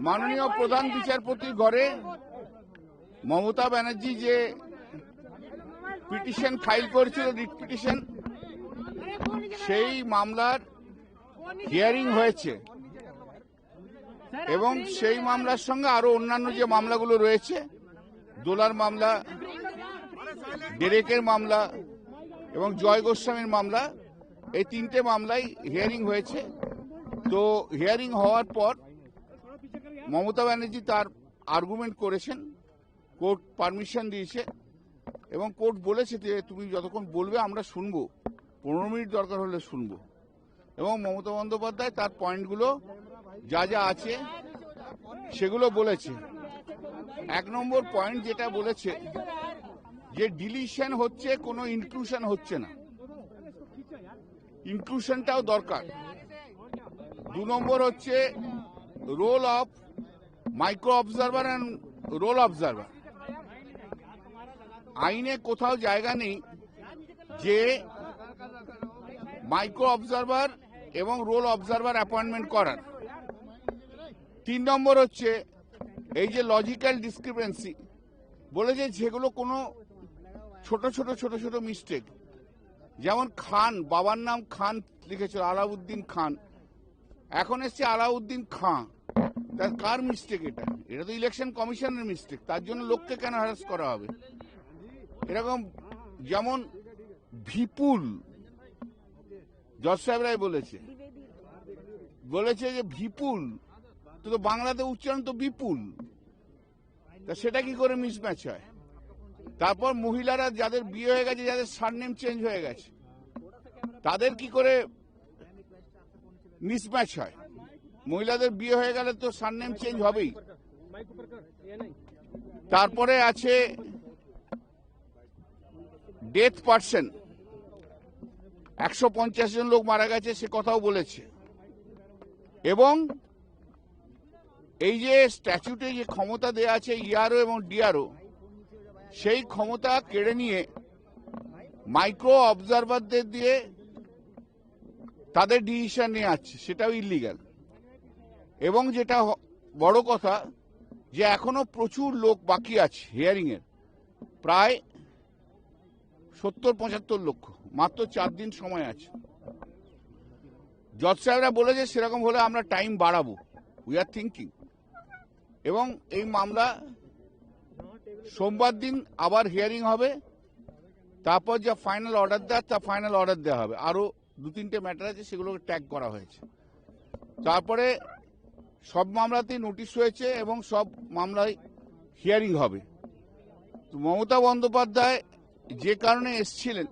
মাননীয় প্রধান বিচারপতির ঘরে মমতা ব্যানার্জি যে পিটিশন ফাইল করেছিল, রিট পিটিশন, সেই মামলার হিয়ারিং হয়েছে এবং সেই মামলার সঙ্গে আরো অন্যান্য যে মামলাগুলো রয়েছে, দোলার মামলা, ডেরেকের মামলা এবং জয় গোস্বামীর মামলা, এই তিনটে মামলাই হিয়ারিং হয়েছে। তো হিয়ারিং হওয়ার পর মমতা ব্যানার্জি তার আর্গুমেন্ট করেছেন, কোর্ট পারমিশন দিয়েছে এবং কোর্ট বলেছে যে তুমি যতক্ষণ বলবে আমরা শুনবো, 15 মিনিট দরকার হলে শুনবো। এবং মমতা বন্দ্যোপাধ্যায় তার পয়েন্টগুলো যা যা আছে সেগুলো বলেছে। 1 নম্বর পয়েন্ট যেটা বলেছে যে ডিলিশন হচ্ছে, কোনো ইনক্লুশন হচ্ছে না, ইনক্লুশনটাও দরকার। 2 নম্বর হচ্ছে roll of micro observer and roll observer. আইনে কোথাও জায়গা নেই যে মাইক্রো অবজারভার এবং রোল অবজারভার অ্যাপয়েন্টমেন্ট করার। 3 নম্বর হচ্ছে এই যে লজিক্যাল ডিসক্রিপেন্সি বলেছে, যেগুলো কোনো ছোট ছোট মিস্টেক, যেমন খান, বাবার নাম খান লিখেছিল আলাউদ্দিন খান, এখন এসছে আলাউদ্দিন খাঁ। তার কার মিস্টেক? এটা তো ইলেকশন কমিশনের মিস্টেক। তার জন্য লোককে কেন হ্যারাস করা হবে? এরকম যেমন বিপুল, জজ সাহেবরাই বলেছে যে বিপুল, তো বাংলাতে উচ্চারণ তো বিপুল, তা সেটা কি করে মিসম্যাচ হয়? তারপর মহিলারা যাদের বিয়ে হয়ে গেছে, যাদের সারনেম চেঞ্জ হয়ে গেছে, তাদের কি করে মিসম্যাচ হয়? মহিলাদের বিয়ে হয়ে গেলে তো সারনেম চেঞ্জ হবেই। তারপরে আছে ডেথ পার্সন, 150 জন লোক মারা গেছে, সে কথাও বলেছে। এবং এই যে স্ট্যাচুটে যে ক্ষমতা দেয়া আছে ইআরও এবং ডিআরও, সেই ক্ষমতা কেড়ে নিয়ে মাইক্রো অবজারভারদের দিয়ে তাদের ডিসিশন নিয়ে আসছে, সেটাও ইলিগ্যাল। এবং যেটা বড় কথা, যে এখনো প্রচুর লোক বাকি আছে হিয়ারিং এর, প্রায় 70-75 লক্ষ, মাত্র 4 দিন সময় আছে। জজ সাহেবরা বলেছে সেরকম হলে আমরা টাইম বাড়াবো, উই আর থিঙ্কিং। এবং এই মামলা সোমবার দিন আবার হিয়ারিং হবে, তারপর যা ফাইনাল অর্ডার দেওয়ার তা ফাইনাল অর্ডার দেওয়া হবে। আরো 2-3টে ম্যাটার আছে, সেগুলোকে ট্যাগ করা হয়েছে। তারপরে সব মামলাতেই নোটিশ হয়েছে এবং সব মামলায় হিয়ারিং হবে। তো মমতা বন্দ্যোপাধ্যায় যে কারণে এসছিলেন,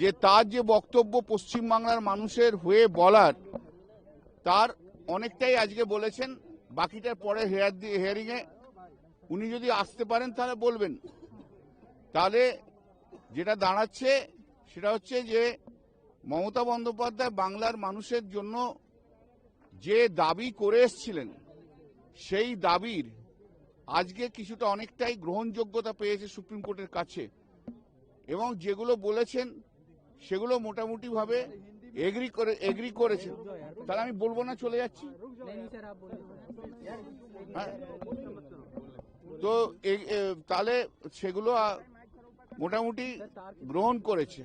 যে তার যে বক্তব্য পশ্চিমবাংলার মানুষের হয়ে বলার, তার অনেকটাই আজকে বলেছেন। বাকিটার পরে হিয়ারিং এ উনি যদি আসতে পারেন তাহলে বলবেন। তাহলে যেটা দাঁড়াচ্ছে সেটা হচ্ছে যে মমতা বন্দ্যোপাধ্যায় বাংলার মানুষের জন্য যে দাবি করে এসছিলেন, সেই দাবির আজকে কিছুটা অনেকটাই গ্রহণযোগ্যতা পেয়েছে সুপ্রিম কোর্টের কাছে। এবং যেগুলো বলেছেন সেগুলো মোটামুটি ভাবে এগ্রি করেছেন। তাহলে আমি বলবো না, চলে যাচ্ছি। তো তাহলে সেগুলো মোটামুটি গ্রহণ করেছে।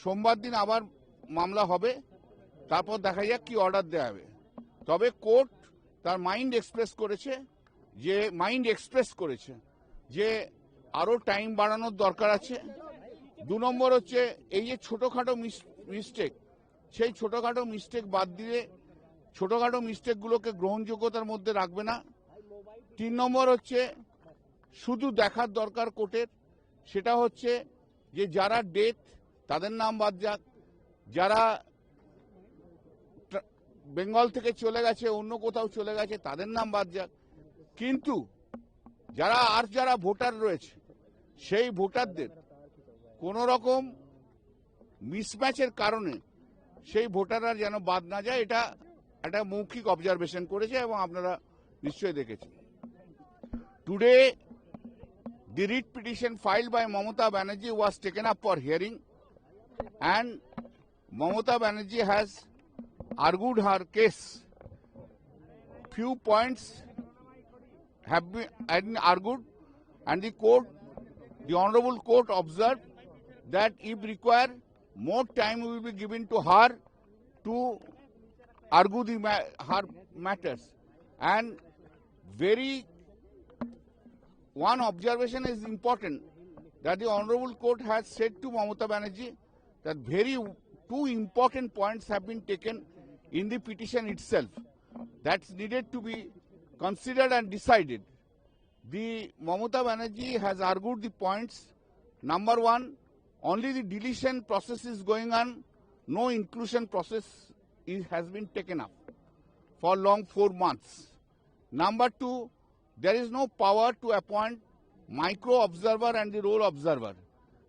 সোমবার দিন আবার মামলা হবে, তারপর দেখা যাক কি অর্ডার দেওয়া হবে। তবে কোর্ট তার মাইন্ড এক্সপ্রেস করেছে যে আরো টাইম বাড়ানোর দরকার আছে। 2 নম্বর হচ্ছে এই যে ছোটখাটো মিস্টেক, সেই ছোটখাটো মিস্টেক বাদ দিয়ে ছোটখাটো মিস্টেকগুলোকে গ্রহণযোগ্যতার মধ্যে রাখবে না। 3 নম্বর হচ্ছে শুধু দেখার দরকার কোর্টের, সেটা হচ্ছে যে যারা ডেথ তাদের নাম বাদ যাক, যারা বেঙ্গল থেকে চলে গেছে, অন্য কোথাও চলে গেছে, তাদের নাম বাদ যাক। কিন্তু যারা ভোটার রয়েছে, সেই ভোটারদের কোন রকম মিসম্যাচের কারণে সেই ভোটাররা যেন বাদ না যায়, এটা একটা মৌখিক অবজারভেশন করেছে এবং আপনারা নিশ্চয়ই দেখেছেন। Today the writ petition filed by Mamata Banerjee was taken up for hearing, and Mamata Banerjee has argued her case few points have been argued, and the Honorable Court observed that if required, more time will be given to her to argue her matters. And one observation is important, that the Honorable Court has said to Mamata Banerjee that two important points have been taken in the petition itself that's needed to be considered and decided. The Mamata Banerjee has argued the points. Number one, only the deletion process is going on, no inclusion process has been taken up for long 4 months. Number two, there is no power to appoint micro observer and the role observer.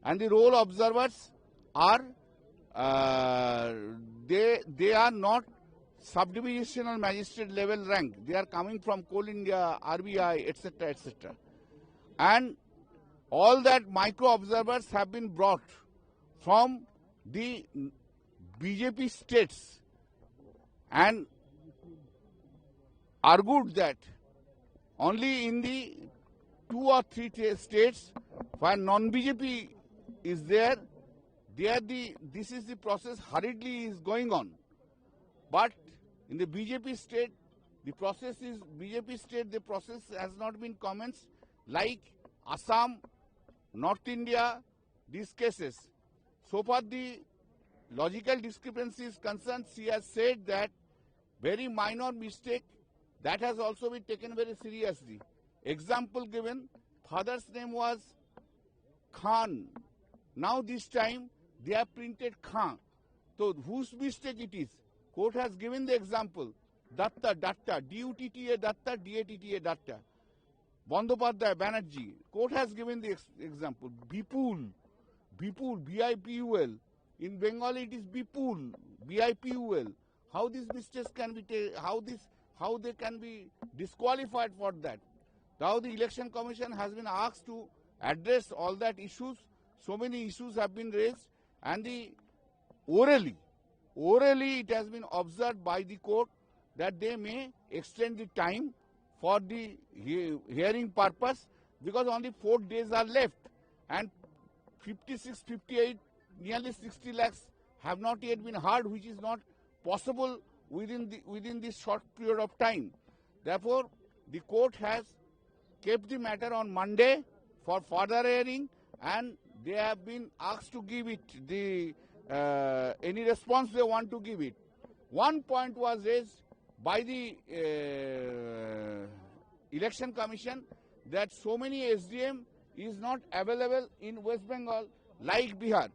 And the role observers are, they are not subdivisional magistrate level rank. They are coming from Coal India, RBI, etc., etc. And all that micro observers have been brought from the BJP states and argued that only in the 2 or 3 states where non-BJP is there, this is the process hurriedly is going on. But in the BJP state, the process has not been commenced, like Assam, North India, these cases. So far the logical discrepancies concerned, she has said that very minor mistake, that has also been taken very seriously. Example given, father's name was Khan. Now this time they have printed Khan. So whose mistake it is? Court has given the example. Datta, D-U-T-T-A, Datta, D-A-T-T-A, Datta. Bandopadhyay, Banerjee. Court has given the example. Bipul, B-I-P-U-L. In Bengali it is Bipul, B-I-P-U-L. How these mistakes can be how they can be disqualified for that? Now the Election Commission has been asked to address all that issues. So many issues have been raised, and orally it has been observed by the court that they may extend the time for the hearing purpose, because only 4 days are left, and 56, 58, nearly 60 lakhs have not yet been heard, which is not possible within this short period of time. Therefore, the court has kept the matter on Monday for further hearing, and they have been asked to give it any response they want to give it. One point was raised by the Election Commission that so many SDM is not available in West Bengal like Bihar.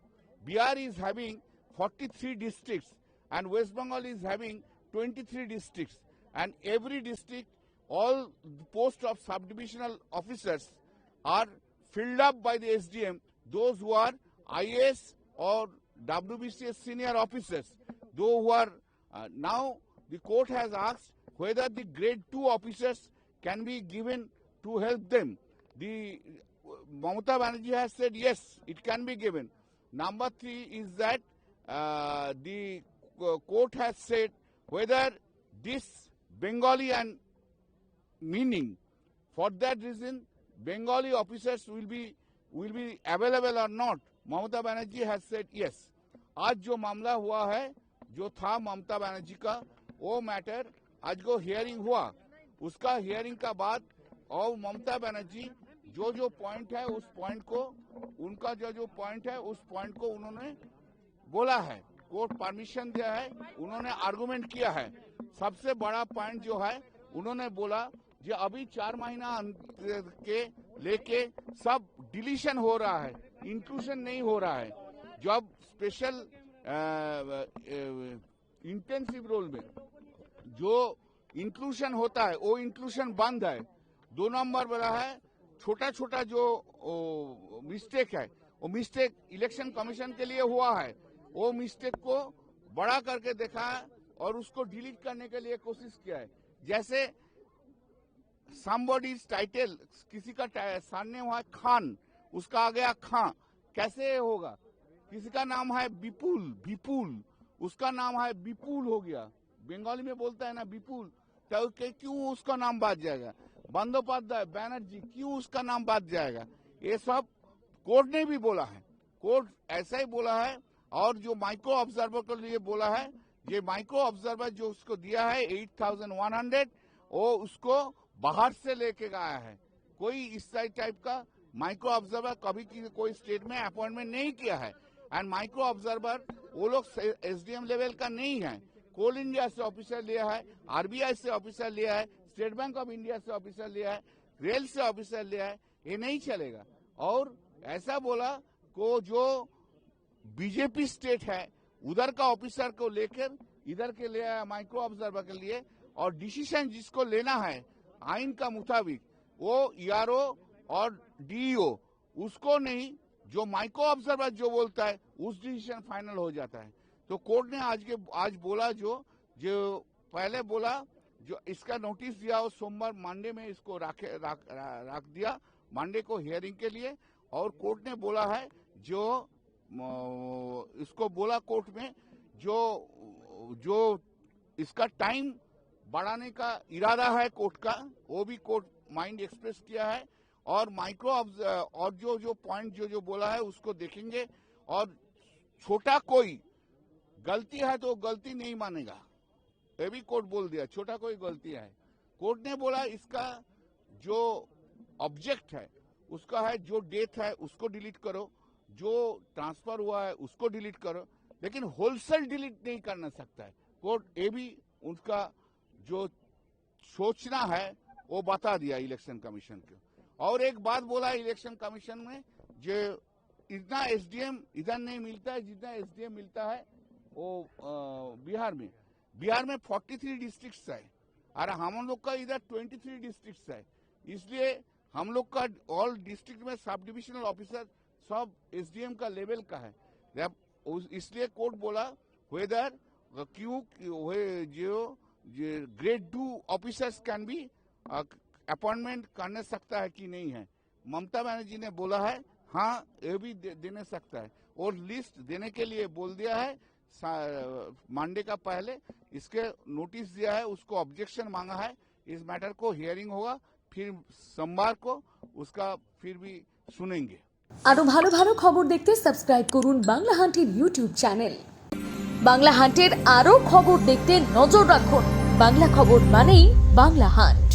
Bihar is having 43 districts and West Bengal is having 23 districts, and every district, all posts of subdivisional officers are filled up by the SDM, those who are IAS or WBCS senior officers. Those who are now the court has asked whether the grade 2 officers can be given to help them. The Mamata Banerjee has said yes, it can be given. Number 3 is that the court has said whether this Bengali and meaning, for that reason Bengali officers will be available or not. Mamata Banerjee has said yes. आज जो मामला हुआ है, जो था ममता बनर्जी का, वो matter आज को हियरिंग हुआ, उसका हियरिंग का बाद और ममता बनर्जी जो पॉइंट है उस पॉइंट को, उनका जो पॉइंट है उस पॉइंट को उन्होंने बोला है, कोर्ट परमिशन दिया है, उन्होंने आर्गुमेंट किया है। सबसे बड़ा पॉइंट जो है, उन्होंने बोला जो अभी 4 महीना के लेके सब डिलीशन हो रहा है, इंक्लूजन नहीं हो रहा है। जब स्पेशल इंटेंसिव रोल में जो इंक्लूजन होता है वो इंक्लूजन बंद है। 2 नंबर वाला है, छोटा जो मिस्टेक है, वो मिस्टेक इलेक्शन कमीशन के लिए हुआ है, वो मिस्टेक को बड़ा करके देखा है और उसको डिलीट करने के लिए कोशिश किया है। जैसे somebody's टाइटल, किसी का सरनेम है खान, उसका आ गया खां, कैसे होगा? किसी का नाम है विपुल, उसका नाम है विपुल हो गया, बंगाली में बोलता है ना विपुल, तो क्यों उसका नाम बात जाएगा? बंदोपाध्याय, बैनर्जी, क्यों उसका नाम बात जाएगा? ये सब कोर्ट ने भी बोला है, कोर्ट ऐसा ही बोला है। और जो माइक्रो ऑब्जर्वर के लिए बोला है, ये माइक्रो ऑब्जर्वर जो उसको दिया है 8,100, वो उसको बाहर से लेके आया है। कोई इस टाइप का माइक्रो ऑब्जर्वर कभी कोई स्टेट में अपॉइंटमेंट नहीं किया है। एंड माइक्रो ऑब्जर्वर वो लोग एसडीएम लेवल का नहीं है, कोल इंडिया से ऑफिसर लिया है, आरबीआई से ऑफिसर लिया है, स्टेट बैंक ऑफ इंडिया से ऑफिसर लिया है, रेल से ऑफिसर लिया है। ये नहीं चलेगा। और ऐसा बोला को जो बीजेपी स्टेट है उधर का ऑफिसर को लेकर इधर के ले आया माइक्रो ऑब्जर्वर के लिए, और डिसीजन जिसको लेना है आइन का मुताबिक वो ईआरओ और डीईओ, उसको नहीं, जो माइक्रो ऑब्जर्वर जो बोलता है उस डिसीजन फाइनल हो जाता है। तो कोर्ट ने आज बोला जो पहले बोला, जो इसका नोटिस दिया वो सोमवार मंडे में इसको रख दिया, मंडे को हियरिंग के लिए। और कोर्ट ने बोला है जो इसको बोला कोर्ट में जो इसका टाइम बढ़ाने का इरादा है कोर्ट का, वो भी कोर्ट माइंड एक्सप्रेस किया है। और माइक्रो और जो पॉइंट जो बोला है उसको देखेंगे। और छोटा कोई गलती है तो गलती नहीं मानेगा, ये भी कोर्ट बोल दिया। छोटा कोई गलती है, कोर्ट ने बोला इसका जो ऑब्जेक्ट है उसका है, जो डेथ है उसको डिलीट करो, जो ट्रांसफर हुआ है उसको डिलीट करो, लेकिन होलसेल डिलीट नहीं करना सकता है। कोर्ट ये भी उनका जो सोचना है वो बता दिया इलेक्शन कमीशन को। और एक बात बोला इलेक्शन कमीशन में, जो इतना एसडीएम इधर नहीं मिलता है जितना एसडीएम मिलता है वो बिहार में 43 डिस्ट्रिक्ट्स है, और हम लोग का इधर 23 डिस्ट्रिक्ट्स है। इसलिए हम लोग का ऑल डिस्ट्रिक्ट में सब डिविजनल ऑफिसर सब एसडीएम का लेवल का है। इसलिए कोर्ट बोला वेदर क्यों जो grade 2 officers can be appointment करने सकता है कि नहीं है। ममता बनर्जी ने बोला है हाँ ये भी देने सकता है, और लिस्ट देने के लिए बोल दिया है मंडे का पहले। इसके नोटिस दिया है, उसको ऑब्जेक्शन मांगा है। इस मैटर को हियरिंग होगा, फिर सोमवार को उसका फिर भी শুনেंगे। আরো ভালো ভালো খবর দেখতে সাবস্ক্রাইব করুন বাংলা হান্টের ইউটিউব চ্যানেল। বাংলা হান্টের আরো খবর দেখতে নজর রাখুন। বাংলা খবর মানেই বাংলা হান্ট।